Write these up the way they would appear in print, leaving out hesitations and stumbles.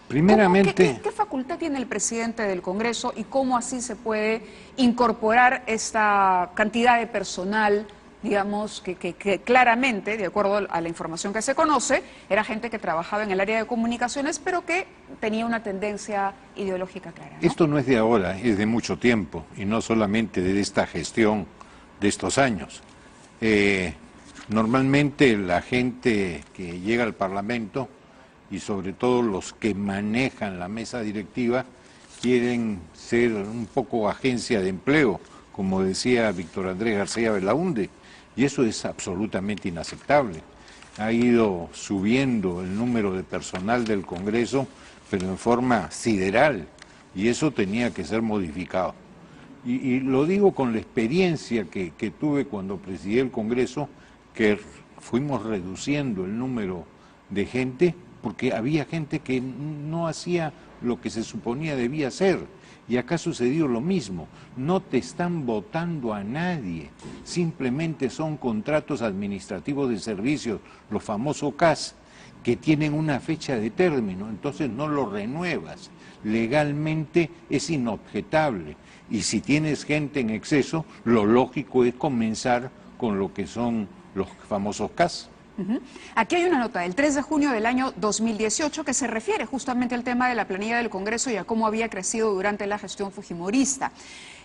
Primeramente, ¿Qué facultad tiene el presidente del Congreso y cómo así se puede incorporar esta cantidad de personal, digamos, que claramente, de acuerdo a la información que se conoce, era gente que trabajaba en el área de comunicaciones, pero que tenía una tendencia ideológica clara, ¿no? esto no es de ahora, es de mucho tiempo, y no solamente de esta gestión de estos años. Normalmente la gente que llega al Parlamento, y sobre todo los que manejan la mesa directiva, quieren ser un poco agencia de empleo, como decía Víctor Andrés García Belaúnde, y eso es absolutamente inaceptable. Ha ido subiendo el número de personal del Congreso, pero en forma sideral, y eso tenía que ser modificado. Y lo digo con la experiencia que tuve cuando presidí el Congreso, que fuimos reduciendo el número de gente, porque había gente que no hacía lo que se suponía debía hacer. Y acá ha sucedido lo mismo. No te están votando a nadie, simplemente son contratos administrativos de servicios, los famosos CAS, que tienen una fecha de término, entonces no lo renuevas. Legalmente es inobjetable. Y si tienes gente en exceso, lo lógico es comenzar con lo que son los famosos CAS. Aquí hay una nota del 3 de junio del año 2018 que se refiere justamente al tema de la planilla del Congreso y a cómo había crecido durante la gestión fujimorista.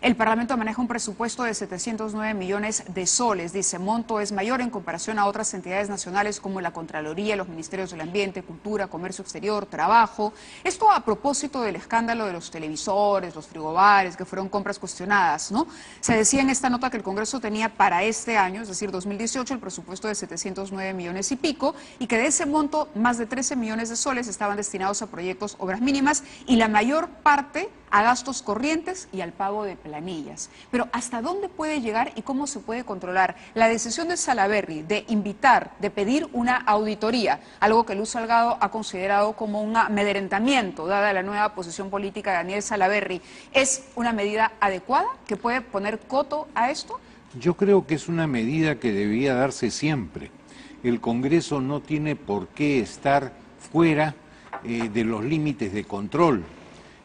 El Parlamento maneja un presupuesto de 709 millones de soles. Dice, monto es mayor en comparación a otras entidades nacionales como la Contraloría, los Ministerios del Ambiente, Cultura, Comercio Exterior, Trabajo. Esto a propósito del escándalo de los televisores, los frigobares, que fueron compras cuestionadas, ¿no? Se decía en esta nota que el Congreso tenía para este año, es decir, 2018, el presupuesto de 709 millones y pico, y que de ese monto, más de 13 millones de soles estaban destinados a proyectos, obras mínimas, y la mayor parte a gastos corrientes y al pago de planillas. Pero ¿hasta dónde puede llegar y cómo se puede controlar la decisión de Salaverry de invitar, de pedir una auditoría, algo que Luz Salgado ha considerado como un amedrentamiento, dada la nueva posición política de Daniel Salaverry? ¿Es una medida adecuada que puede poner coto a esto? Yo creo que es una medida que debía darse siempre. El Congreso no tiene por qué estar fuera de los límites de control.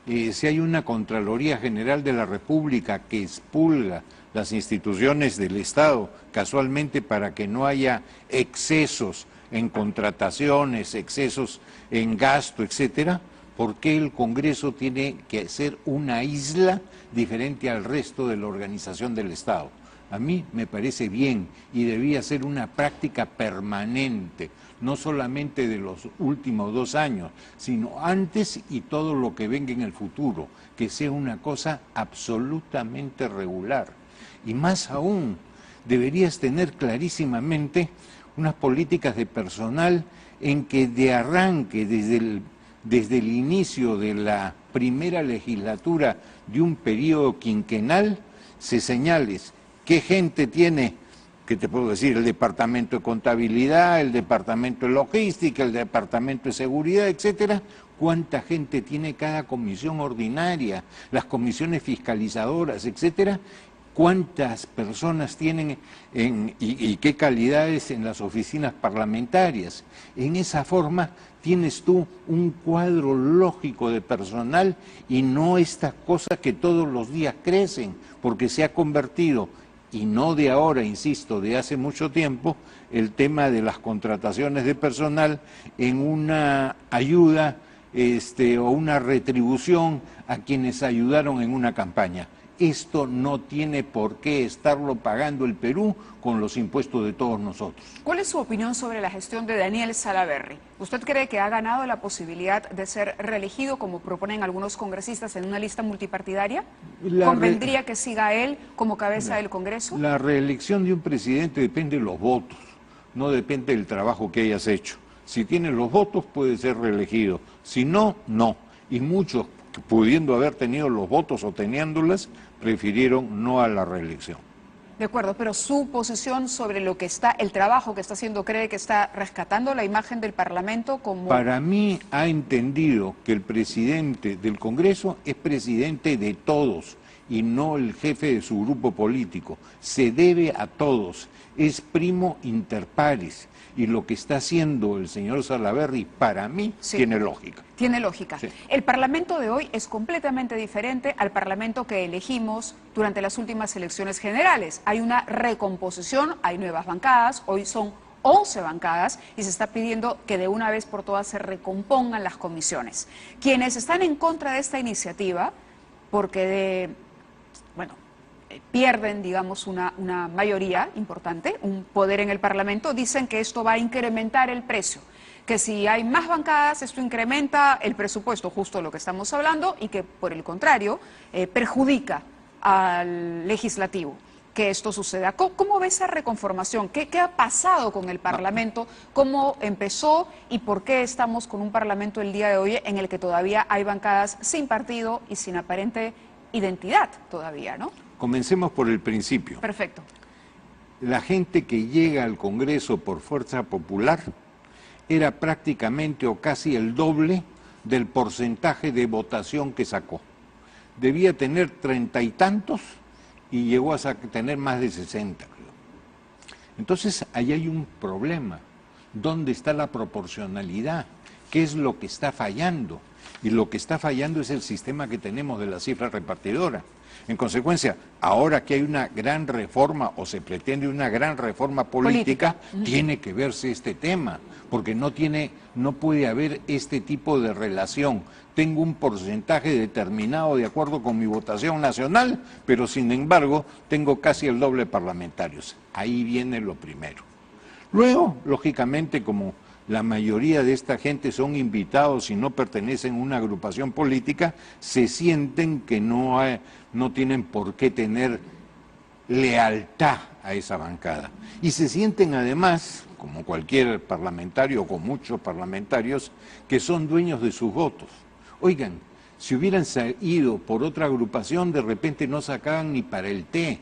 Si hay una Contraloría General de la República que expulga las instituciones del Estado, casualmente para que no haya excesos en contrataciones, excesos en gasto, etcétera, ¿por qué el Congreso tiene que ser una isla diferente al resto de la organización del Estado? A mí me parece bien y debía ser una práctica permanente, no solamente de los últimos 2 años, sino antes y todo lo que venga en el futuro, que sea una cosa absolutamente regular. Y más aún, deberías tener clarísimamente unas políticas de personal en que de arranque, desde el inicio de la primera legislatura de un periodo quinquenal, se señales qué gente tiene, que te puedo decir, el Departamento de Contabilidad, el Departamento de Logística, el Departamento de Seguridad, etcétera, cuánta gente tiene cada comisión ordinaria, las comisiones fiscalizadoras, etcétera, cuántas personas tienen y qué calidades en las oficinas parlamentarias. En esa forma tienes tú un cuadro lógico de personal y no estas cosas que todos los días crecen, porque se ha convertido, y no de ahora, insisto, de hace mucho tiempo, el tema de las contrataciones de personal en una ayuda o una retribución a quienes ayudaron en una campaña. Esto no tiene por qué estarlo pagando el Perú con los impuestos de todos nosotros. ¿Cuál es su opinión sobre la gestión de Daniel Salaverry? ¿Usted cree que ha ganado la posibilidad de ser reelegido, como proponen algunos congresistas, en una lista multipartidaria? ¿Convendría que siga él como cabeza del Congreso? La reelección de un presidente depende de los votos, no depende del trabajo que hayas hecho. Si tienes los votos, puede ser reelegido. Si no, no. Y muchos, pudiendo haber tenido los votos o teniéndolas, prefirieron no a la reelección. De acuerdo, pero su posición sobre lo que está, el trabajo que está haciendo, ¿cree que está rescatando la imagen del Parlamento como...? Para mí ha entendido que el presidente del Congreso es presidente de todos y no el jefe de su grupo político. Se debe a todos, es primo inter pares. Y lo que está haciendo el señor Salaverry, para mí, sí, tiene lógica. Tiene lógica. Sí. El Parlamento de hoy es completamente diferente al Parlamento que elegimos durante las últimas elecciones generales. Hay una recomposición, hay nuevas bancadas, hoy son 11 bancadas y se está pidiendo que de una vez por todas se recompongan las comisiones. Quienes están en contra de esta iniciativa, porque pierden, digamos, una mayoría importante, un poder en el Parlamento, dicen que esto va a incrementar el precio, que si hay más bancadas esto incrementa el presupuesto, justo lo que estamos hablando, y que por el contrario perjudica al legislativo que esto suceda. ¿Cómo ve esa reconformación? ¿Qué ha pasado con el Parlamento? ¿Cómo empezó y por qué estamos con un Parlamento el día de hoy en el que todavía hay bancadas sin partido y sin aparente identidad todavía, ¿no? Comencemos por el principio. Perfecto. La gente que llega al Congreso por fuerza popular era prácticamente o casi el doble del porcentaje de votación que sacó. Debía tener 30 y tantos y llegó a tener más de 60, creo. Entonces, ahí hay un problema. ¿Dónde está la proporcionalidad? ¿Qué es lo que está fallando? Y lo que está fallando es el sistema que tenemos de la cifra repartidora. En consecuencia, ahora que hay una gran reforma o se pretende una gran reforma política, tiene que verse este tema, porque no puede haber este tipo de relación. Tengo un porcentaje determinado de acuerdo con mi votación nacional, pero sin embargo tengo casi el doble de parlamentarios. Ahí viene lo primero. Luego, lógicamente, como la mayoría de esta gente son invitados y no pertenecen a una agrupación política, se sienten que no tienen por qué tener lealtad a esa bancada. Y se sienten además, como cualquier parlamentario o con muchos parlamentarios, que son dueños de sus votos. Oigan, si hubieran ido por otra agrupación, de repente no sacaban ni para el té.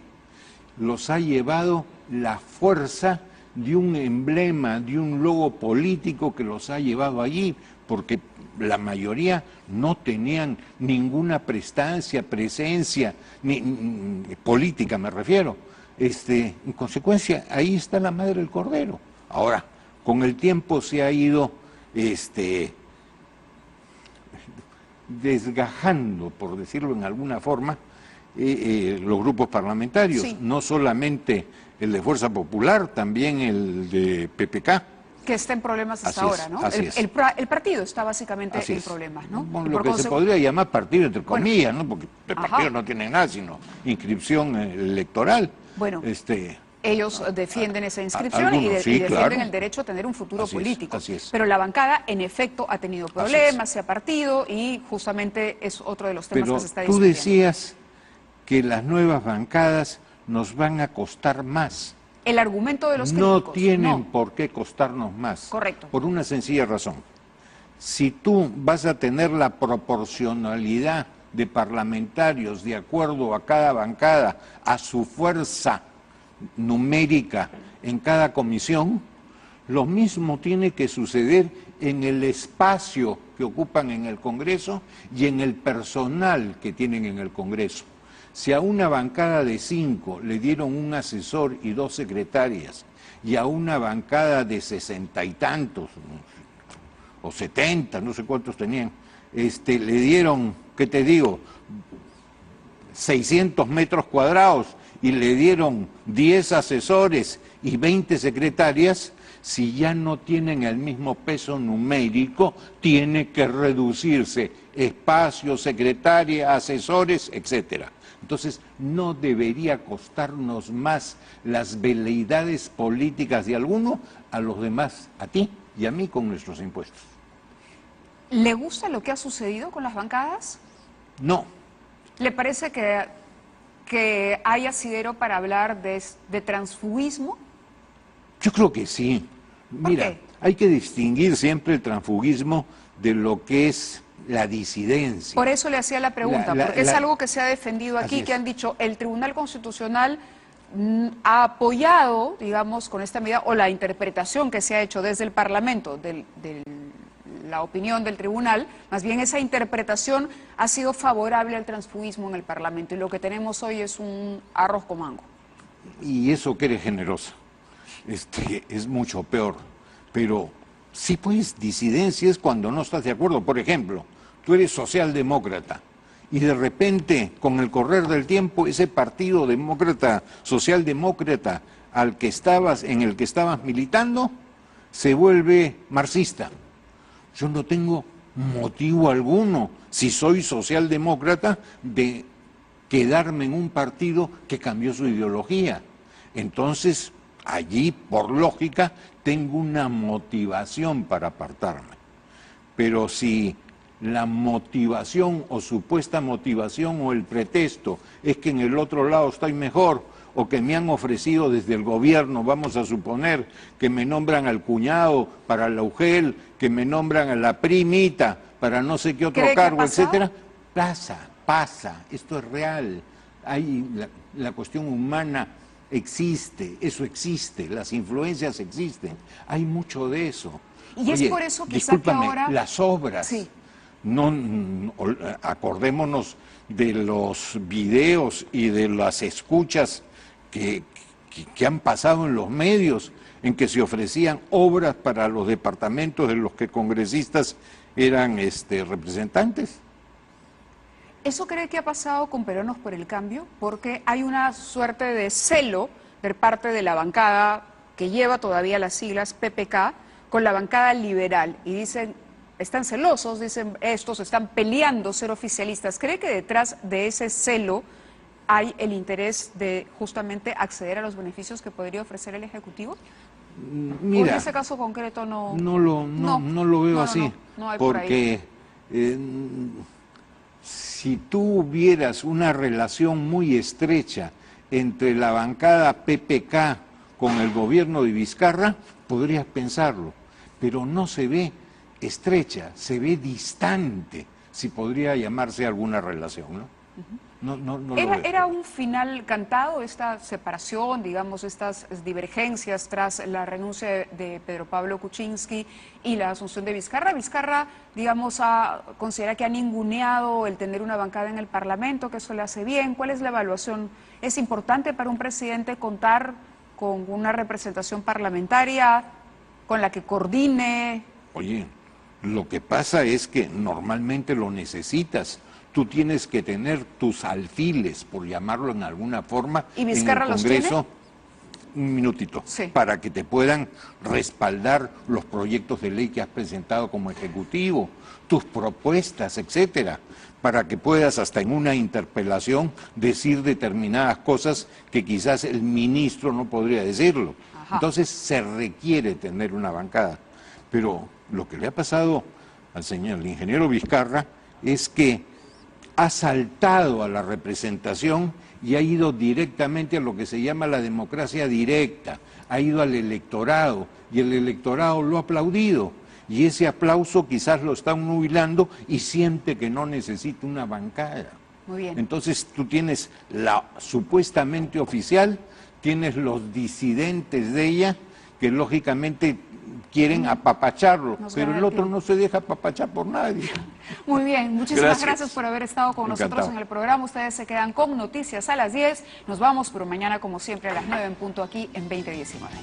Los ha llevado la fuerza de un emblema, de un logo político que los ha llevado allí, porque la mayoría no tenían ninguna prestancia, presencia, ni política me refiero. En consecuencia, ahí está la madre del cordero. Ahora, con el tiempo se ha ido desgajando, por decirlo en alguna forma, los grupos parlamentarios, sí, no solamente el de Fuerza Popular, también el de PPK. Que está en problemas hasta ahora, ¿no? El partido está básicamente en problemas, ¿no? Bueno, lo que se podría llamar partido, entre comillas, ¿no? Porque el partido no tiene nada, sino inscripción electoral. Bueno, ellos defienden esa inscripción y defienden claro, el derecho a tener un futuro político. Pero la bancada, en efecto, ha tenido problemas, se ha partido y justamente es otro de los temas que se está discutiendo. Tú decías que las nuevas bancadas nos van a costar más. El argumento de los críticos. No tienen por qué costarnos más. Correcto. Por una sencilla razón. Si tú vas a tener la proporcionalidad de parlamentarios de acuerdo a cada bancada, a su fuerza numérica en cada comisión, lo mismo tiene que suceder en el espacio que ocupan en el Congreso y en el personal que tienen en el Congreso. Si a una bancada de 5 le dieron un asesor y 2 secretarias, y a una bancada de 60 y tantos, o 70, no sé cuántos tenían, le dieron, ¿qué te digo?, 600 metros cuadrados, y le dieron 10 asesores y 20 secretarias, si ya no tienen el mismo peso numérico, tiene que reducirse espacio, secretaria, asesores, etcétera. Entonces, no debería costarnos más las veleidades políticas de alguno a los demás, a ti y a mí con nuestros impuestos. ¿Le gusta lo que ha sucedido con las bancadas? No. ¿Le parece que hay asidero para hablar de transfugismo? Yo creo que sí. Mira, hay que distinguir siempre el transfugismo de lo que es la disidencia. Por eso le hacía la pregunta, porque es algo que se ha defendido aquí, que han dicho, el Tribunal Constitucional ha apoyado, digamos, con esta medida, o la interpretación que se ha hecho desde el Parlamento, de la opinión del tribunal, más bien esa interpretación ha sido favorable al transfugismo en el Parlamento y lo que tenemos hoy es un arroz con mango. Y eso que eres generosa, es mucho peor, pero sí pues disidencias cuando no estás de acuerdo. Por ejemplo, tú eres socialdemócrata y de repente con el correr del tiempo ese partido demócrata, socialdemócrata en el que estabas militando, se vuelve marxista. Yo no tengo motivo alguno, si soy socialdemócrata, de quedarme en un partido que cambió su ideología. Entonces, allí, por lógica, tengo una motivación para apartarme. Pero si la motivación o supuesta motivación o el pretexto es que en el otro lado estoy mejor, o que me han ofrecido desde el gobierno, vamos a suponer, que me nombran al cuñado para la UGEL, que me nombran a la primita para no sé qué otro cargo, etcétera, pasa, esto es real. La cuestión humana existe, eso existe, las influencias existen, hay mucho de eso. Y es por eso quizá que ahora... las obras, sí. Acordémonos de los videos y de las escuchas que han pasado en los medios, en que se ofrecían obras para los departamentos de los que congresistas eran representantes. ¿Eso cree que ha pasado con Peruanos por el Cambio? Porque hay una suerte de celo de parte de la bancada que lleva todavía las siglas PPK con la bancada liberal y dicen, están celosos, dicen estos, están peleando ser oficialistas. ¿Cree que detrás de ese celo hay el interés de justamente acceder a los beneficios que podría ofrecer el Ejecutivo? Mira, ¿O en ese caso concreto no lo veo así, no hay porque si tú hubieras una relación muy estrecha entre la bancada PPK con el gobierno de Vizcarra, podrías pensarlo, pero no se ve estrecha, se ve distante, si podría llamarse alguna relación, ¿no? ¿Era un final cantado esta separación, digamos, estas divergencias tras la renuncia de Pedro Pablo Kuczynski y la asunción de Vizcarra? Vizcarra, digamos, considera que ha ninguneado el tener una bancada en el Parlamento, que eso le hace bien. ¿Cuál es la evaluación? ¿Es importante para un presidente contar con una representación parlamentaria con la que coordine? Oye, lo que pasa es que normalmente lo necesitas. Tú tienes que tener tus alfiles, por llamarlo en alguna forma, ¿Y Vizcarra en el Congreso, los tiene? Un minutito, sí, para que te puedan respaldar los proyectos de ley que has presentado como Ejecutivo, tus propuestas, etcétera, para que puedas hasta en una interpelación decir determinadas cosas que quizás el ministro no podría decirlo. Ajá. Entonces se requiere tener una bancada. Pero lo que le ha pasado al ingeniero Vizcarra es que ha saltado a la representación y ha ido directamente a lo que se llama la democracia directa, ha ido al electorado y el electorado lo ha aplaudido y ese aplauso quizás lo está nubilando y siente que no necesita una bancada. Muy bien. Entonces tú tienes la supuestamente oficial, tienes los disidentes de ella que lógicamente quieren apapacharlo, pero el otro no se deja apapachar por nadie. Muy bien, muchísimas gracias por haber estado con nosotros en el programa. Ustedes se quedan con noticias a las 10. Nos vamos, pero mañana, como siempre, a las 9 en punto aquí en 2019.